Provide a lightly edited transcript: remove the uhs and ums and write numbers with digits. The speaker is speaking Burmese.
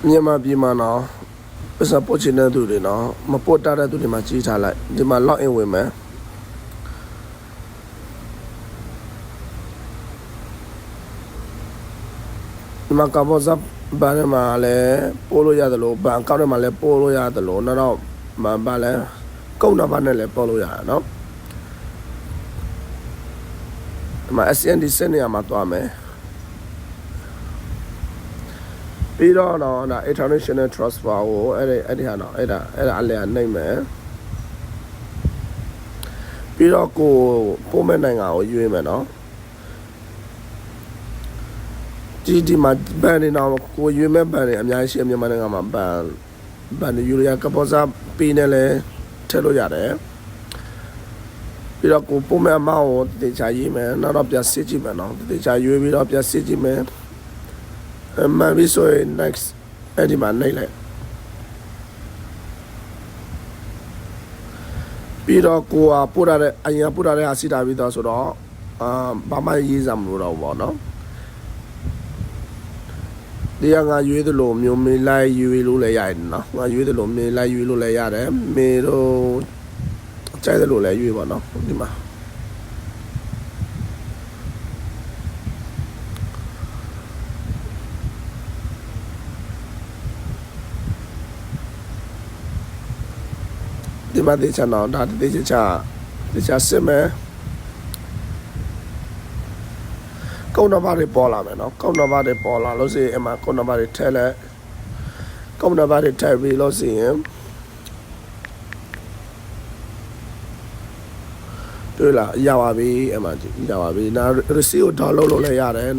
မြန်မာပြည်မှာနော်ပတ်စံပို့ချင်တဲ့သူတွေနော်မပို့တတ်တဲ့သူတွေမှာကြီးထားလိုက်ဒီမှာ log in ဝင်မယ်ဒီမှာကဘောဇပ်ဘာနဲ့မှာလည်းပို့လို့ရတယ်လို့ဘန်ကောက်ထဲမှာလည်းပို့လို့ရတယ်လို့နောက်တော့ဘာလဲကုန်းနံပါတ်နဲ့လည်းပို့လို့ရတယ်နော်ဒီမှာ SND စနေရမှာတွားမယ်ပြီးတော့ဒါ international transfer ကိုအဲ့ဒီဟာနော်အဲ့ဒါအလဲနိုင်မယ်ပြီးတော့ကိုပို့မဲ့နိုင်ငံကိုရွေးမယ်နော်ဒီမှာဘန်နေတော့ကိုရွေးမဲ့ဘန်နေအများကြီးရှိမြန်မာနိုင်ငံမှာဘန်ယူရီးယားကပေါ်စားပေးနေလဲထည့်လို့ရတယ်ပြီးတော့ကိုပို့မဲ့အမောက်ကိုတေချာရေးမယ်နောက်တော့ပြန်စစ်ကြည့်မယ်နော်တေချာရွေးပြီးတော့ပြန်စစ်ကြည့်မယ်မှန်ပြီဆိုရင် next အဲ့ဒီမှာနှိပ်လိုက်ပြီးတော့ကိုကပို့ရတဲ့အရင်ပို့ရတဲ့ဟာစီတာပြီးတော့ဆိုတော့ဘာမှရေးစရာမလိုတော့ဘူးပေါ့နော်ဒီကငါရွေးသလိုမျိုးမေးလိုက်ရွေးလို့လည်းရတယ်နော်ငါရွေးသလိုမေးလိုက်ရွေးလို့လည်းရတယ်မေးတော့ကြိုက်သလိုလည်းရွေးပါနော်ဒီမှာဒီမှာတေချာနော်ဒါတေချာစစ်မယ်ကုန်းနံပါတ်တွေပေါ်လာမယ်နော်ကုန်းနံပါတ်တွေပေါ်လာလို့ရှိရင်အမှကုန်းနံပါတ်တွေထည့်လိုက်ကုန်းနံပါတ်တွေထည့်ပြီးလို့ရှိရင်တွေ့လားရပါပြီအမှရပါပြီနာ receipt ကို download လုပ်လိုက်ရတယ်